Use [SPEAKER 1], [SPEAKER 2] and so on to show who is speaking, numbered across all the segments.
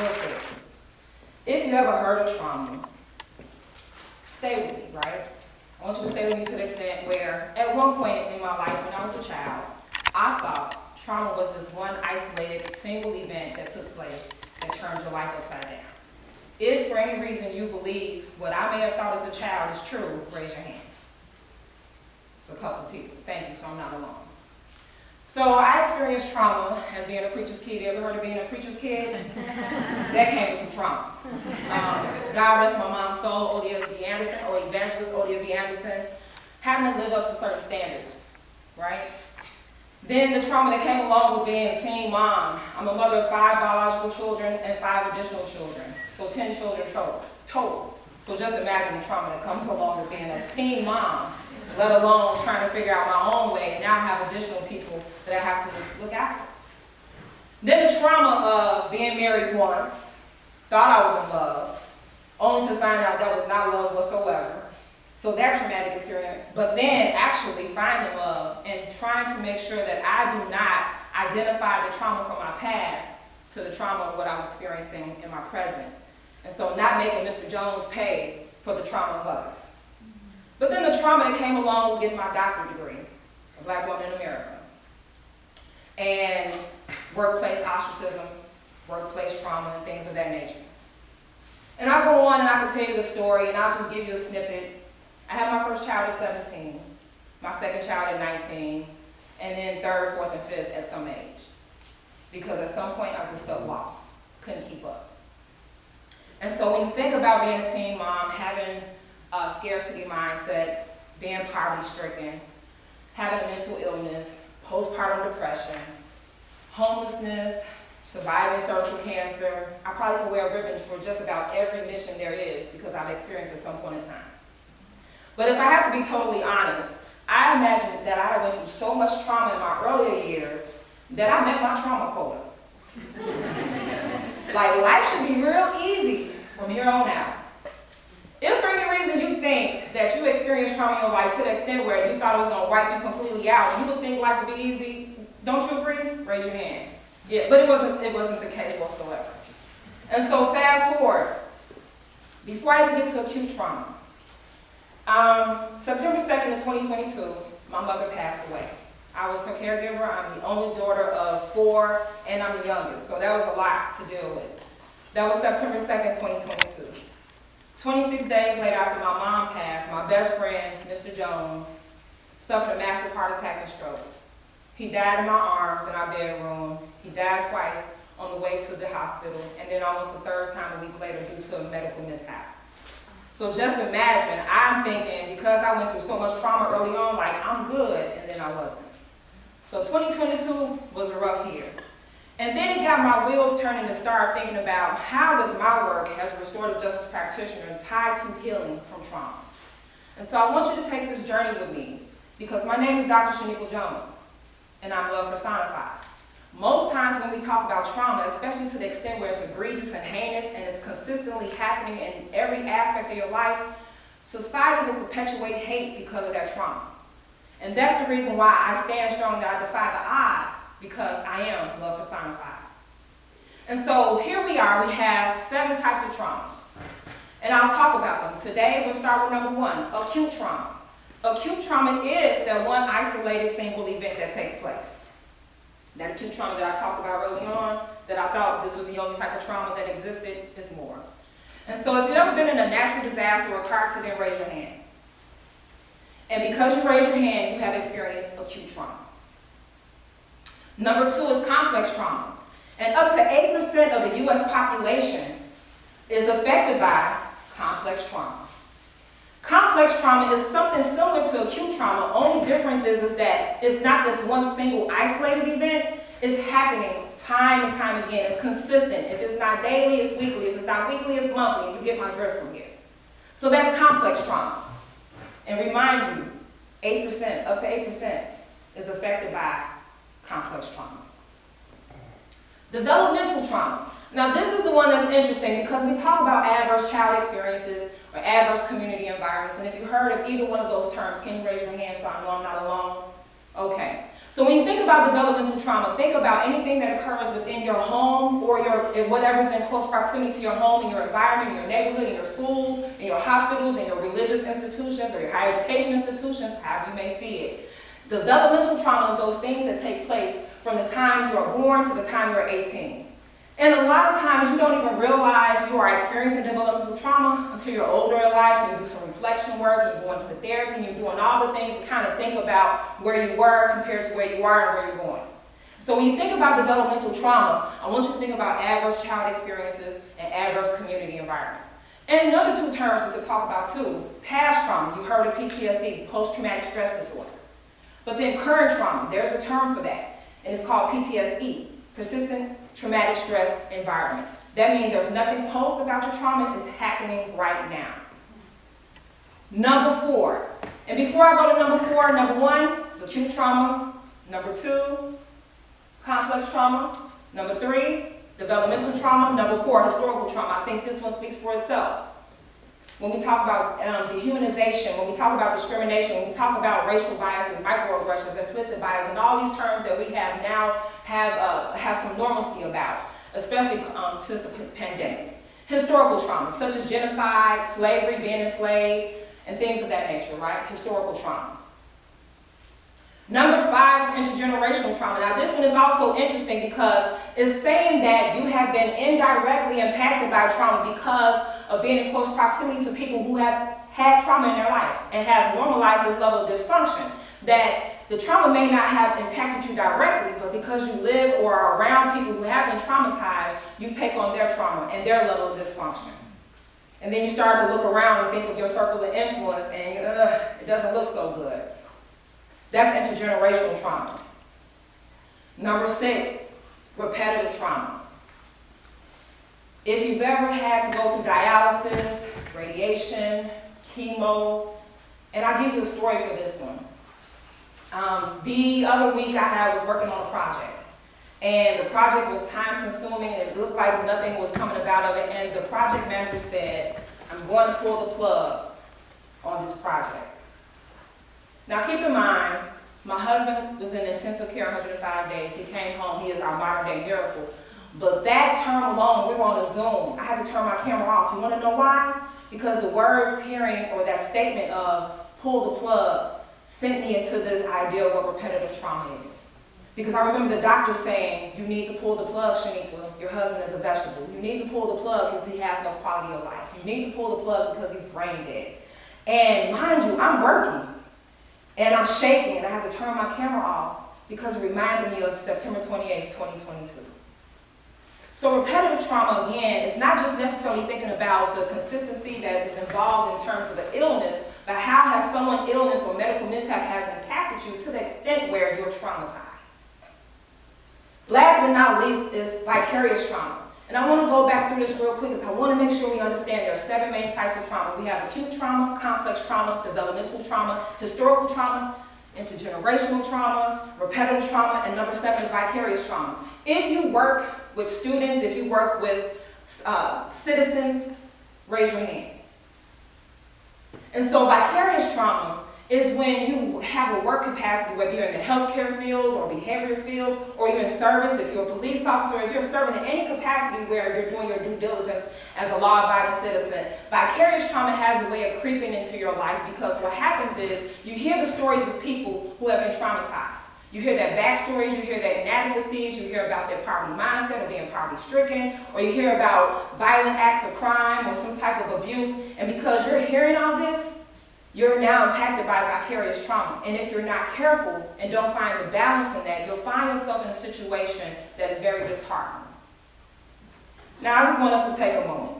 [SPEAKER 1] real quick. If you ever heard of trauma, stay with me, right? I want you to stay with me to the extent where, at one point in my life when I was a child, I thought trauma was this one isolated, single event that took place that turned your life upside down. If for any reason you believe what I may have thought as a child is true, raise your hand. It's a couple of people. Thank you, so I'm not alone. So I experienced trauma as being a preacher's kid. You ever heard of being a preacher's kid? That came with some trauma. God rest my mom's soul, Odia B. Anderson, or evangelist Odia B. Anderson, having to live up to certain standards, right? Then the trauma that came along with being a teen mom. I'm a mother of 5 biological children and 5 additional children, so 10 children total. So just imagine the trauma that comes along with being a teen mom, let alone trying to figure out my own way, and now I have additional people that I have to look after. Then the trauma of being married once, thought I was in love, only to find out that was not love whatsoever. So that traumatic experience, but then actually finding love and trying to make sure that I do not identify the trauma from my past to the trauma of what I was experiencing in my present. And so not making Mr. Jones pay for the trauma of others. But then the trauma that came along with getting my doctorate degree, a black woman in America. And workplace ostracism, workplace trauma, and things of that nature. And I go on and I can tell you the story, and I'll just give you a snippet. I had my first child at 17, my second child at 19, and then third, fourth, and fifth at some age. Because at some point I just felt lost, couldn't keep up. And so when you think about being a teen mom, having a scarcity mindset, being poverty-stricken, having a mental illness, postpartum depression, homelessness, surviving cervical cancer, I probably could wear ribbons for just about every mission there is because I've experienced at some point in time. But if I have to be totally honest, I imagine that I went through so much trauma in my earlier years that I met my trauma quota. Like, life should be real easy from here on out. If for any reason you think that you experienced trauma in your life to the extent where you thought it was going to wipe you completely out, you would think life would be easy, don't you agree? Raise your hand. Yeah, but it wasn't the case whatsoever. And so fast forward, before I even get to acute trauma, September 2nd of 2022, my mother passed away. I was her caregiver. I'm the only daughter of 4, and I'm the youngest, so that was a lot to deal with. That was September 2nd, 2022. 26 days later after my mom passed, my best friend, Mr. Jones, suffered a massive heart attack and stroke. He died in my arms in our bedroom. He died twice on the way to the hospital, and then almost a third time a week later due to a medical mishap. So just imagine, I'm thinking, because I went through so much trauma early on, like I'm good, and then I wasn't. So 2022 was a rough year. And then it got my wheels turning to start thinking about how does my work as a restorative justice practitioner tie to healing from trauma. And so I want you to take this journey with me, because my name is Dr. Shaniqua Jones, and I'm love personified. Most times when we talk about trauma, especially to the extent where it's egregious and heinous and it's consistently happening in every aspect of your life, society will perpetuate hate because of that trauma. And that's the reason why I stand strong that I defy the odds, because I am love personified. And so here we are, we have 7 types of trauma. And I'll talk about them. Today we'll start with number 1, acute trauma. Acute trauma is that one isolated single event that takes place. That acute trauma that I talked about early on, that I thought this was the only type of trauma that existed, is more. And so if you've ever been in a natural disaster or a car accident, raise your hand. And because you raise your hand, you have experienced acute trauma. Number 2 is complex trauma. And up to 8% of the U.S. population is affected by complex trauma. Complex trauma is something similar to acute trauma. Only difference is that it's not this one single isolated event. It's happening time and time again. It's consistent. If it's not daily, it's weekly. If it's not weekly, it's monthly. You get my drift from here. So that's complex trauma. And remind you, 8%, up to 8% is affected by complex trauma. Developmental trauma. Now this is the one that's interesting because we talk about adverse child experiences or adverse community environments, and if you heard of either one of those terms, can you raise your hand so I know I'm not alone? Okay. So when you think about developmental trauma, think about anything that occurs within your home or whatever's in close proximity to your home, in your environment, in your neighborhood, in your schools, in your hospitals, in your religious institutions, or your higher education institutions, however you may see it. Developmental trauma is those things that take place from the time you are born to the time you're 18. And a lot of times you don't even realize you are experiencing developmental trauma until you're older in life, and you do some reflection work, you go into therapy, and you're doing all the things to kind of think about where you were compared to where you are and where you're going. So when you think about developmental trauma, I want you to think about adverse child experiences and adverse community environments. And another two terms we could talk about too, past trauma. You've heard of PTSD, post-traumatic stress disorder. But then current trauma, there's a term for that, and it's called PTSD, persistent traumatic stress environments. That means there's nothing post about your trauma, it's happening right now. Number 4, and before I go to number 4, number 1 is acute trauma, number 2, complex trauma, number 3, developmental trauma, number 4, historical trauma. I think this one speaks for itself. When we talk about dehumanization, when we talk about discrimination, when we talk about racial biases, microaggressions, implicit bias, and all these terms that we have now have some normalcy about, especially since the pandemic. Historical trauma, such as genocide, slavery, being enslaved, and things of that nature, right? Historical trauma. Number 5 is intergenerational trauma. Now this one is also interesting because it's saying that you have been indirectly impacted by trauma because of being in close proximity to people who have had trauma in their life and have normalized this level of dysfunction. That the trauma may not have impacted you directly, but because you live or are around people who have been traumatized, you take on their trauma and their level of dysfunction. And then you start to look around and think of your circle of influence and it doesn't look so good. That's intergenerational trauma. Number 6, repetitive trauma. If you've ever had to go through dialysis, radiation, chemo, and I'll give you a story for this one. The other week I was working on a project, and the project was time consuming and it looked like nothing was coming about of it, and the project manager said, I'm going to pull the plug on this project. Now keep in mind, my husband was in intensive care 105 days. He came home, he is our modern day miracle. But that term alone, we were on a Zoom. I had to turn my camera off. You want to know why? Because the words hearing or that statement of pull the plug sent me into this idea of what repetitive trauma is. Because I remember the doctor saying, you need to pull the plug, Shaniqua. Your husband is a vegetable. You need to pull the plug because he has no quality of life. You need to pull the plug because he's brain dead. And mind you, I'm working. And I'm shaking and I have to turn my camera off because it reminded me of September 28, 2022. So repetitive trauma, again, is not just necessarily thinking about the consistency that is involved in terms of the illness, but how has someone's illness or medical mishap has impacted you to the extent where you're traumatized. Last but not least is vicarious trauma. And I want to go back through this real quick because I want to make sure we understand there are 7 main types of trauma. We have acute trauma, complex trauma, developmental trauma, historical trauma, intergenerational trauma, repetitive trauma, and number 7 is vicarious trauma. If you work with students, if you work with citizens, raise your hand. And so vicarious trauma is when you have a work capacity, whether you're in the healthcare field or behavioral field, or you're in service, if you're a police officer, if you're serving in any capacity where you're doing your due diligence as a law-abiding citizen. Vicarious trauma has a way of creeping into your life because what happens is you hear the stories of people who have been traumatized. You hear their backstories, you hear their inadequacies, you hear about their poverty mindset or being poverty-stricken, or you hear about violent acts of crime or some type of abuse, and because you're hearing all this, you're now impacted by vicarious trauma. And if you're not careful and don't find the balance in that, you'll find yourself in a situation that is very disheartening. Now, I just want us to take a moment.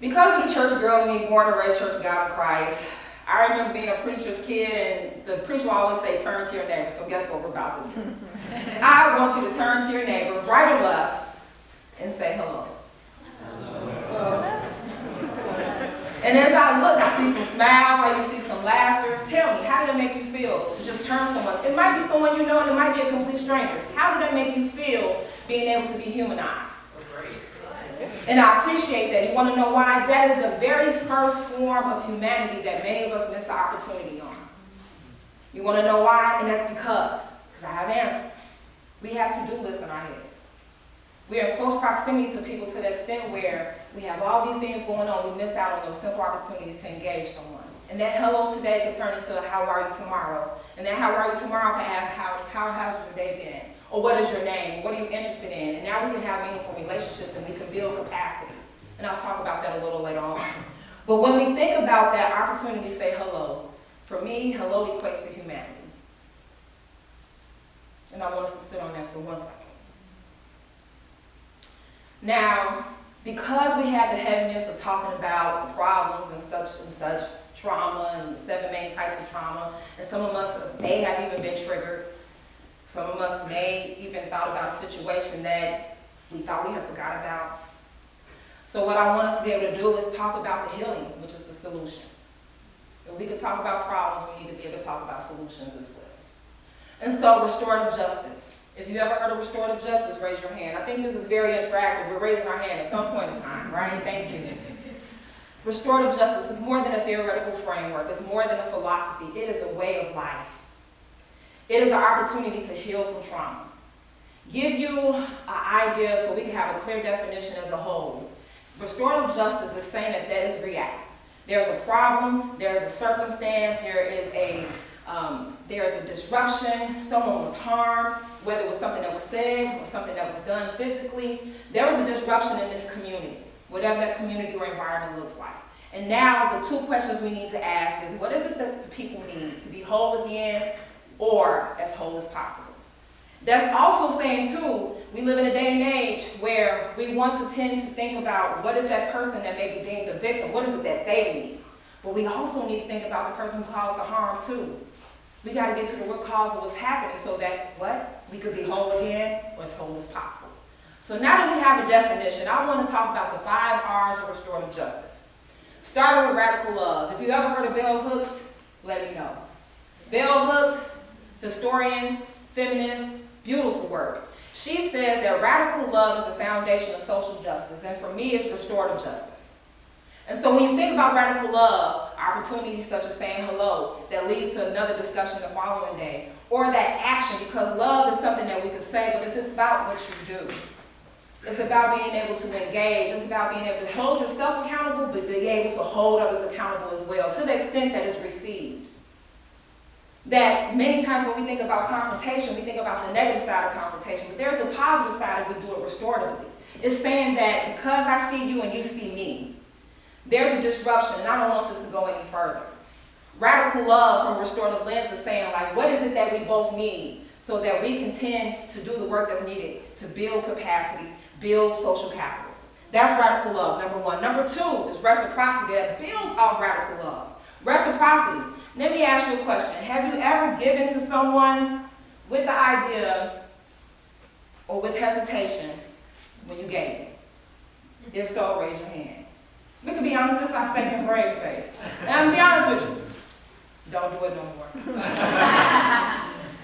[SPEAKER 1] Because of the church girl in me, born and raised Church of God in Christ, I remember being a preacher's kid, and the preacher will always say, turn to your neighbor. So guess what we're about to do? I want you to turn to your neighbor, right or left, and say hello. Hello. And as I look, I see some smiles, I even see some laughter. Tell me, how did it make you feel to just turn someone? It might be someone you know, and it might be a complete stranger. How did that make you feel being able to be humanized? And I appreciate that. You want to know why? That is the very first form of humanity that many of us miss the opportunity on. You want to know why? And that's because I have answers. We have to-do lists in our head. We're in close proximity to people to the extent where we have all these things going on, we miss out on those simple opportunities to engage someone. And that hello today can turn into how are you tomorrow. And that how are you tomorrow can ask how has your day been? Or what is your name? What are you interested in? And now we can have meaningful relationships and we can build capacity. And I'll talk about that a little later on. But when we think about that opportunity to say hello, for me, hello equates to humanity. And I want us to sit on that for 1 second. Now, because we have the heaviness of talking about the problems and such trauma and the 7 main types of trauma, and some of us may have even been triggered, some of us may even thought about a situation that we thought we had forgot about. So what I want us to be able to do is talk about the healing, which is the solution. If we could talk about problems, we need to be able to talk about solutions as well. And so restorative justice. If you ever heard of restorative justice, raise your hand. I think this is very interactive. We're raising our hand at some point in time, right? Thank you. Restorative justice is more than a theoretical framework. It's more than a philosophy. It is a way of life. It is an opportunity to heal from trauma. Give you an idea so we can have a clear definition as a whole. Restorative justice is saying that is reactive. There's a problem, there's a circumstance, there is a disruption, someone was harmed, whether it was something that was said or something that was done physically. There was a disruption in this community, whatever that community or environment looks like. And now the 2 questions we need to ask is, what is it that the people need to be whole again or as whole as possible? That's also saying, too, we live in a day and age where we want to tend to think about what is that person that may be deemed the victim, what is it that they need? But we also need to think about the person who caused the harm, too. We got to get to the root cause of what's happening so that, we could be whole again or as whole as possible. So now that we have a definition, I want to talk about the 5 Rs of restorative justice. Starting with radical love. If you ever heard of Bell Hooks, let me know. Bell Hooks, historian, feminist, beautiful work. She says that radical love is the foundation of social justice, and for me, it's restorative justice. And so when you think about radical love, opportunities such as saying hello that leads to another discussion the following day, or that action, because love is something that we could say, but it's about what you do. It's about being able to engage. It's about being able to hold yourself accountable, but be able to hold others accountable as well, to the extent that it's received. That many times when we think about confrontation, we think about the negative side of confrontation, but there's a positive side if we do it restoratively. It's saying that because I see you and you see me, there's a disruption and I don't want this to go any further. Radical love from a restorative lens is saying, what is it that we both need so that we can tend to do the work that's needed to build capacity, build social capital. That's radical love, number 1. Number 2 is reciprocity that builds off radical love. Reciprocity. Let me ask you a question. Have you ever given to someone with the idea or with hesitation when you gave it? If so, raise your hand. We can be honest, this is our safe and brave space. And I'm going to be honest with you. Don't do it no more.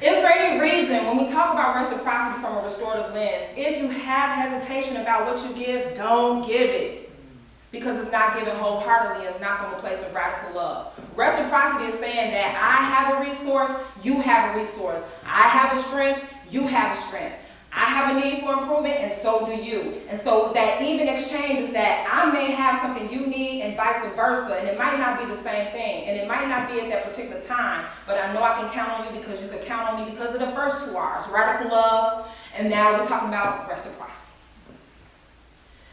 [SPEAKER 1] If for any reason, when we talk about reciprocity from a restorative lens, if you have hesitation about what you give, don't give it. Because it's not given wholeheartedly, it's not from a place of radical love. Reciprocity is saying that I have a resource, you have a resource. I have a strength, you have a strength. I have a need for improvement, and so do you. And so that even exchange is that I may have something you need and vice versa, and it might not be the same thing, and it might not be at that particular time, but I know I can count on you because you can count on me because of the first 2 R's, radical love, and now we're talking about reciprocity.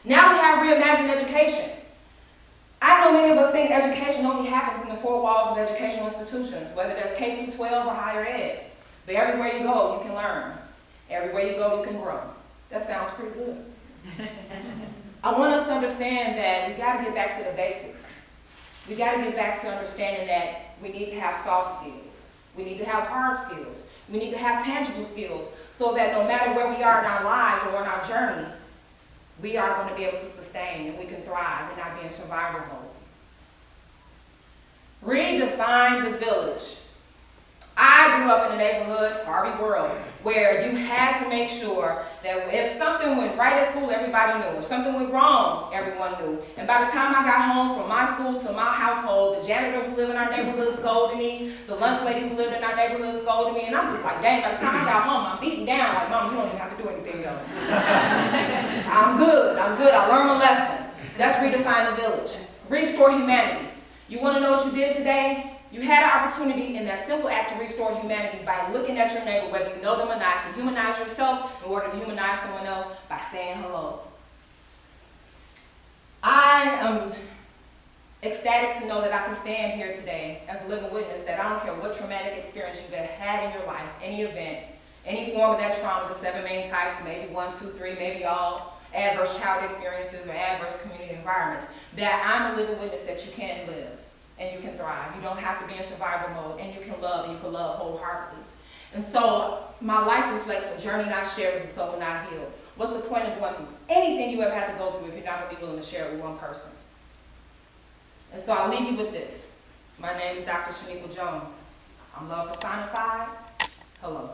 [SPEAKER 1] Now we have Reimagining Education. I know many of us think education only happens in the 4 walls of educational institutions, whether that's K through 12 or higher ed. But everywhere you go, you can learn. Everywhere you go, you can grow. That sounds pretty good. I want us to understand that we got to get back to the basics. We got to get back to understanding that we need to have soft skills. We need to have hard skills. We need to have tangible skills so that no matter where we are in our lives or in our journey, we are going to be able to sustain and we can thrive and not be in survival mode. Redefine the village. I grew up in a neighborhood, Harvey World, where you had to make sure that if something went right at school, everybody knew. If something went wrong, everyone knew. And by the time I got home from my school to my household, the janitor who lived in our neighborhood scolded me, the lunch lady who lived in our neighborhood scolded me, and I'm just like, dang, by the time I got home, I'm beaten down like, Mom, you don't even have to do anything else. I'm good, I learned a lesson. That's Redefine the Village. Restore humanity. You want to know what you did today? You had an opportunity in that simple act to restore humanity by looking at your neighbor, whether you know them or not, to humanize yourself in order to humanize someone else by saying hello. I am ecstatic to know that I can stand here today as a living witness that I don't care what traumatic experience you've had in your life, any event, any form of that trauma, the 7 main types, maybe 1, 2, 3, maybe all, adverse child experiences or adverse community environments, that I'm a living witness that you can live and you can thrive. You don't have to be in survival mode, and you can love wholeheartedly. And so my life reflects a journey not shared as a soul not healed. What's the point of going through anything you ever have to go through if you're not going to be willing to share it with one person? And so I'll leave you with this. My name is Dr. Shaniqua Jones. I'm love personified. Hello.